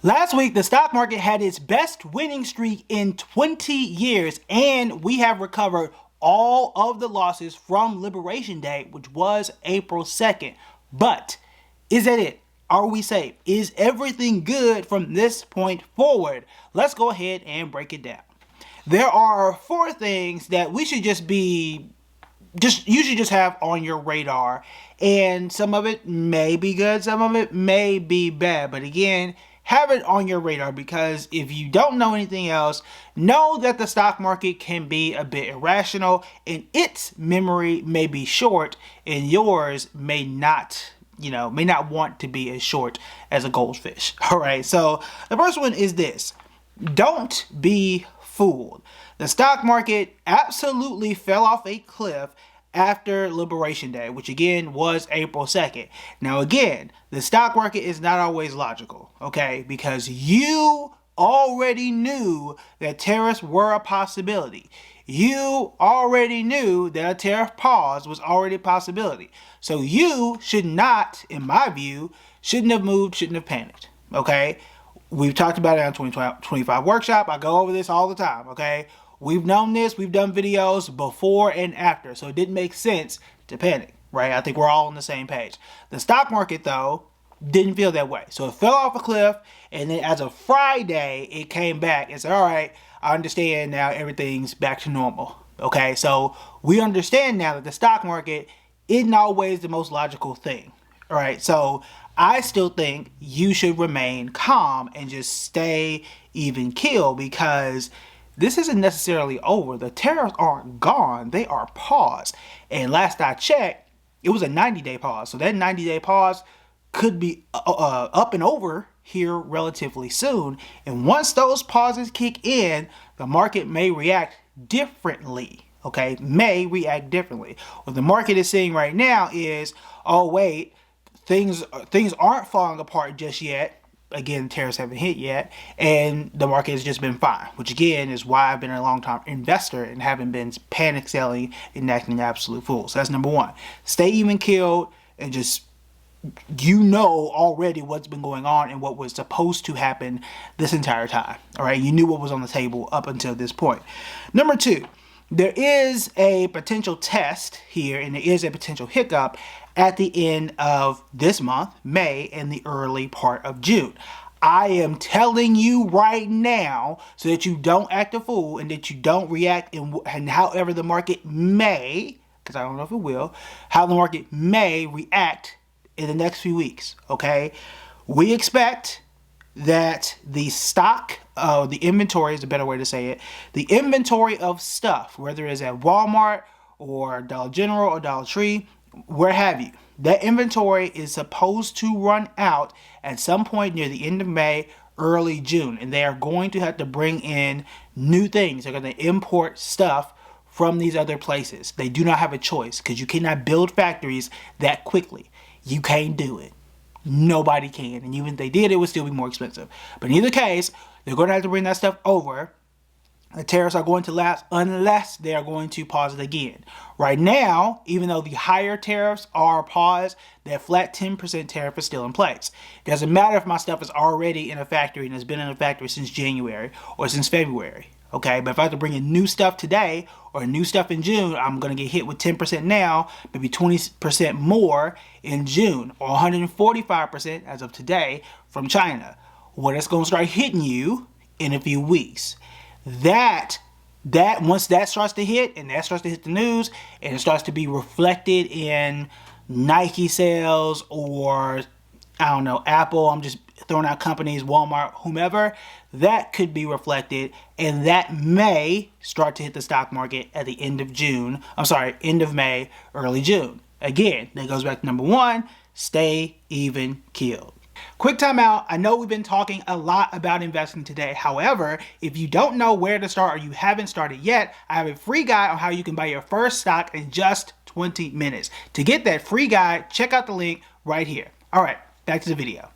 Last week, the stock market had its best winning streak in 20 years, and we have recovered all of the losses from Liberation Day, which was April 2nd. But is that it? Are we safe? Is everything good from this point forward? Let's go ahead and break it down. There are four things that we should you should just have on your radar, and some of it may be good, some of it may be bad, but again, have it on your radar, because if you don't know anything else, know that the stock market can be a bit irrational, and its memory may be short, and yours may not want to be as short as a goldfish. All right, so the first one is this: don't be fooled. The stock market absolutely fell off a cliff after Liberation Day, which again was April 2nd. Now again, the stock market is not always logical, okay? Because you already knew that tariffs were a possibility. You already knew that a tariff pause was already a possibility. So you should not, in my view, shouldn't have moved, shouldn't have panicked, okay? We've talked about it on 2025 workshop. I go over this all the time, okay? We've known this. We've done videos before and after, so it didn't make sense to panic, right? I think we're all on the same page. The stock market, though, didn't feel that way. So it fell off a cliff, and then as of Friday, it came back and said, all right, I understand now, everything's back to normal, okay? So we understand now that the stock market isn't always the most logical thing, all right? So I still think you should remain calm and just stay even keel, because this isn't necessarily over. The tariffs aren't gone. They are paused. And last I checked, it was a 90-day pause. So that 90-day pause could be up and over here relatively soon. And once those pauses kick in, the market may react differently. Okay, may react differently. What the market is saying right now is, oh wait, things aren't falling apart just yet. Again, tariffs haven't hit yet, and the market has just been fine, which again is why I've been a long-time investor and haven't been panic selling and acting absolute fools. So that's number one. Stay even keeled and just, already what's been going on and what was supposed to happen this entire time. All right, you knew what was on the table up until this point. Number two, there is a potential test here, and there is a potential hiccup at the end of this month, May, and the early part of June. I am telling you right now so that you don't act a fool and that you don't react and however the market may, because I don't know if it will, how the market may react in the next few weeks, okay? We expect that the stock, the inventory is a better way to say it, the inventory of stuff, whether it's at Walmart or Dollar General or Dollar Tree, where have you, that inventory is supposed to run out at some point near the end of May, early June, and they are going to have to bring in new things. They're going to import stuff from these other places. They do not have a choice, because you cannot build factories that quickly. You can't do it. Nobody can, and even if they did, it would still be more expensive. But in either case, they're going to have to bring that stuff over. The tariffs are going to last unless they are going to pause it again. Right now, even though the higher tariffs are paused, that flat 10% tariff is still in place. It doesn't matter if my stuff is already in a factory and has been in a factory since January or since February. Okay, but if I have to bring in new stuff today or new stuff in June, I'm going to get hit with 10% now, maybe 20% more in June, or 145% as of today from China. Well, that's going to start hitting you in a few weeks. That once that starts to hit, and that starts to hit the news, and it starts to be reflected in Nike sales, or I don't know, Apple, I'm just throwing out companies, Walmart, whomever, that could be reflected, and that may start to hit the stock market at the end of end of May, early June. Again, that goes back to number one, stay even keeled. Quick time out. I know we've been talking a lot about investing today. However, if you don't know where to start or you haven't started yet, I have a free guide on how you can buy your first stock in just 20 minutes. To get that free guide, check out the link right here. All right, back to the video.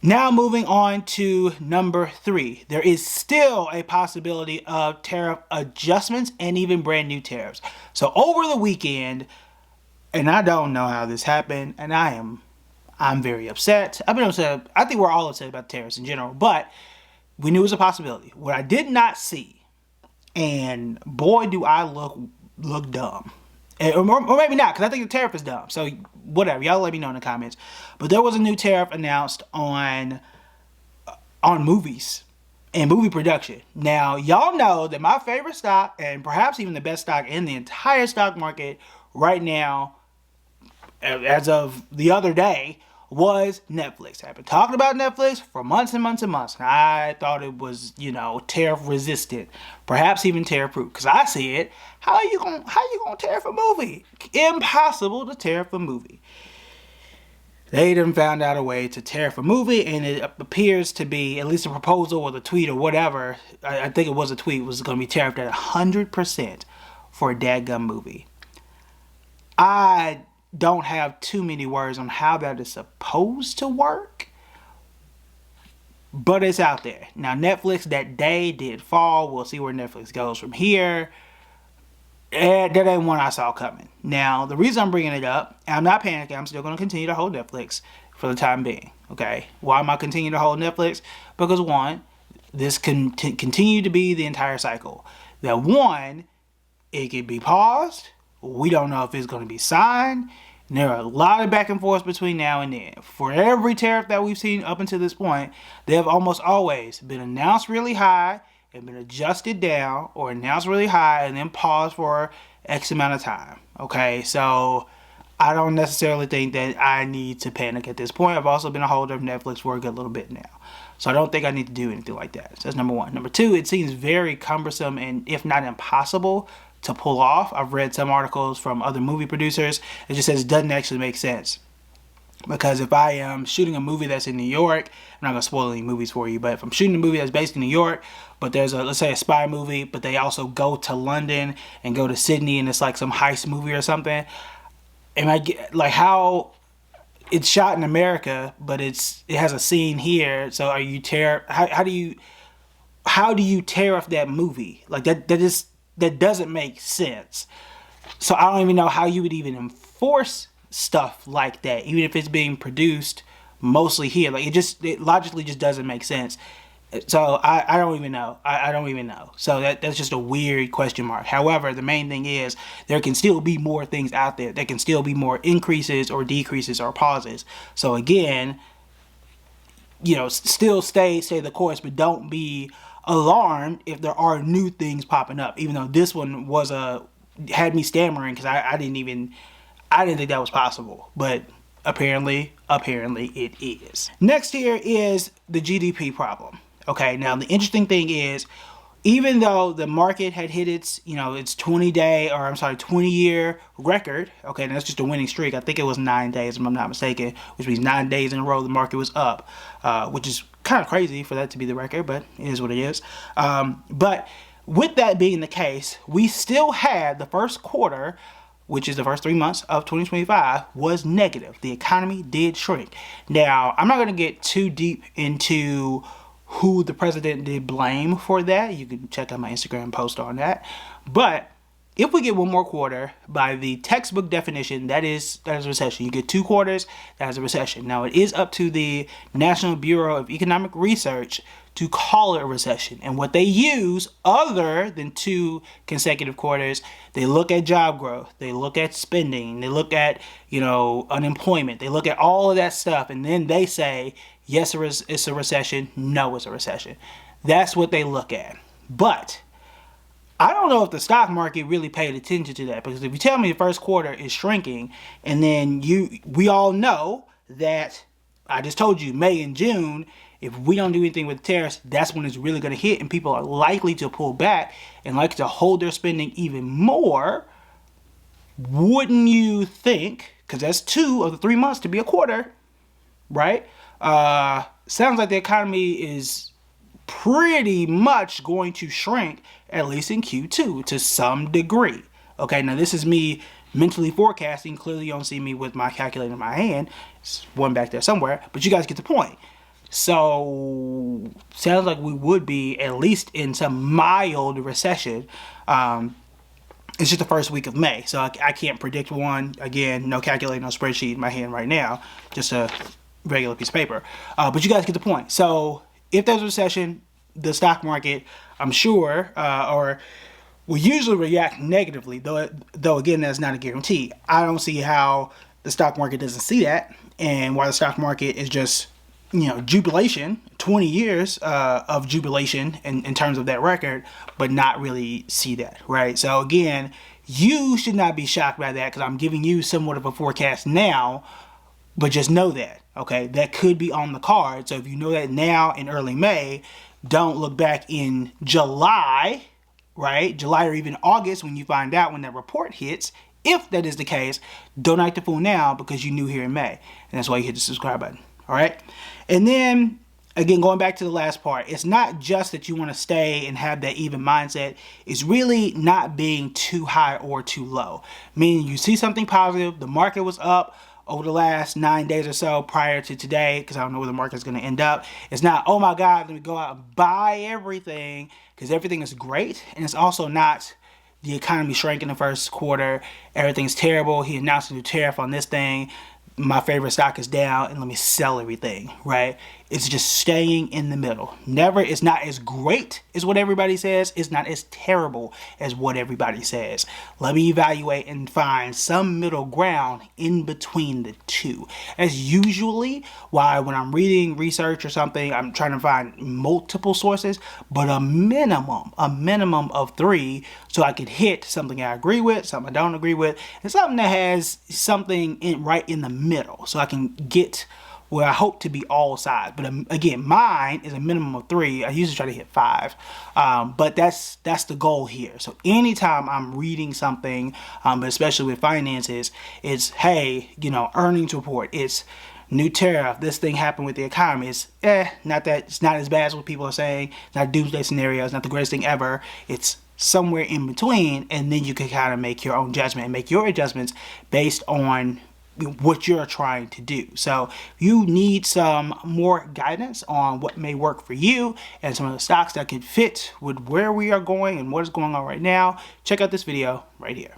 Now moving on to number three, there is still a possibility of tariff adjustments and even brand new tariffs. So over the weekend, and I don't know how this happened, and I am I'm very upset. I've been upset. I think we're all upset about tariffs in general, but we knew it was a possibility. What I did not see, and boy, do I look dumb. Or maybe not, because I think the tariff is dumb. So whatever, y'all let me know in the comments. But there was a new tariff announced on movies and movie production. Now, y'all know that my favorite stock, and perhaps even the best stock in the entire stock market right now, as of the other day, was Netflix. I've been talking about Netflix for months and months and months. And I thought it was, tariff resistant, perhaps even tariff proof. Because I see it. How you gonna tariff a movie? Impossible to tariff a movie. They done found out a way to tariff a movie, and it appears to be, at least a proposal or the tweet or whatever, I think it was a tweet, was going to be tariffed at 100% for a dadgum movie. I don't have too many words on how that is supposed to work, but it's out there. Now, Netflix that day did fall. We'll see where Netflix goes from here. And that ain't one I saw coming. Now, the reason I'm bringing it up, I'm not panicking. I'm still going to continue to hold Netflix for the time being. Okay? Why am I continuing to hold Netflix? Because one, this can continue to be the entire cycle. That one, it could be paused. We don't know if it's going to be signed. And there are a lot of back and forth between now and then. For every tariff that we've seen up until this point, they have almost always been announced really high and been adjusted down, or announced really high and then paused for X amount of time. Okay, so I don't necessarily think that I need to panic at this point. I've also been a holder of Netflix for a good little bit now. So I don't think I need to do anything like that. So that's number one. Number two, it seems very cumbersome and if not impossible to pull off. I've read some articles from other movie producers. It just says it doesn't actually make sense. Because if I am shooting a movie that's in New York, I'm not going to spoil any movies for you, but if I'm shooting a movie that's based in New York, but there's let's say a spy movie, but they also go to London and go to Sydney and it's like some heist movie or something, and I get like how it's shot in America, but it has a scene here, so are you how do you tariff that movie? Like that doesn't make sense. So I don't even know how you would even enforce stuff like that, even if it's being produced mostly here. Like it logically just doesn't make sense. So I don't even know. I don't even know. So that's just a weird question mark. However, the main thing is there can still be more things out there. There can still be more increases or decreases or pauses. So again, still stay the course, but don't be alarmed if there are new things popping up. Even though this one had me stammering because I didn't think that was possible, but apparently it is. Next here is the GDP problem. Okay, now the interesting thing is, even though the market had hit its 20-year record, okay, and that's just a winning streak. I think it was 9 days, if I'm not mistaken, which means 9 days in a row the market was up, which is kind of crazy for that to be the record, but it is what it is. But with that being the case, we still had the first quarter, which is the first 3 months of 2025, was negative. The economy did shrink. Now, I'm not going to get too deep into who the president did blame for that. You can check out my Instagram post on that. But if we get one more quarter, by the textbook definition, that is a recession. You get 2 quarters, that is a recession. Now, it is up to the National Bureau of Economic Research to call it a recession. And what they use, other than 2 consecutive quarters, they look at job growth, they look at spending, they look at, unemployment, they look at all of that stuff, and then they say, yes, it's a recession, no, it's a recession. That's what they look at. But I don't know if the stock market really paid attention to that, because if you tell me the first quarter is shrinking, and then we all know that, I just told you, May and June, if we don't do anything with tariffs, that's when it's really going to hit, and people are likely to pull back and likely to hold their spending even more. Wouldn't you think, because that's 2 of the 3 months to be a quarter, right? Sounds like the economy is pretty much going to shrink, at least in Q2, to some degree. Okay, now this is me mentally forecasting. Clearly you don't see me with my calculator in my hand. It's one back there somewhere, but you guys get the point. So sounds like we would be at least in some mild recession. it's just the first week of May, so I can't predict one. Again, no calculator, no spreadsheet in my hand right now, just a regular piece of paper. But you guys get the point. So if there's a recession, the stock market, I'm sure, or will usually react negatively, though again, that's not a guarantee. I don't see how the stock market doesn't see that, and why the stock market is just, jubilation, 20 years of jubilation in terms of that record, but not really see that, right? So again, you should not be shocked by that, because I'm giving you somewhat of a forecast now, but just know that, okay, that could be on the card. So if you know that now in early May, don't look back in July, right? July or even August, when you find out, when that report hits. If that is the case, don't act the fool now, because you knew here in May. And that's why you hit the subscribe button. All right. And then again, going back to the last part, it's not just that you want to stay and have that even mindset. It's really not being too high or too low. Meaning you see something positive, the market was up over the last 9 days or so prior to today, because I don't know where the market's going to end up. It's not, oh my God, let me go out and buy everything, because everything is great. And it's also not the economy shrank in the first quarter, everything's terrible, he announced a new tariff on this thing, my favorite stock is down, and let me sell everything, right? It's just staying in the middle. Never, it's not as great as what everybody says. It's not as terrible as what everybody says. Let me evaluate and find some middle ground in between the two. That's usually why when I'm reading research or something, I'm trying to find multiple sources, but a minimum of 3, so I could hit something I agree with, something I don't agree with, and something that has something right in the middle, so I can get where I hope to be all sides. But again, mine is a minimum of 3. I usually try to hit 5, but that's the goal here. So anytime I'm reading something, but especially with finances, it's, hey, earnings report, it's new tariff, this thing happened with the economy, it's not that, it's not as bad as what people are saying, it's not a doomsday scenario, it's not the greatest thing ever, it's somewhere in between. And then you can kind of make your own judgment and make your adjustments based on what you're trying to do. So you need some more guidance on what may work for you and some of the stocks that could fit with where we are going and what is going on right now. Check out this video right here.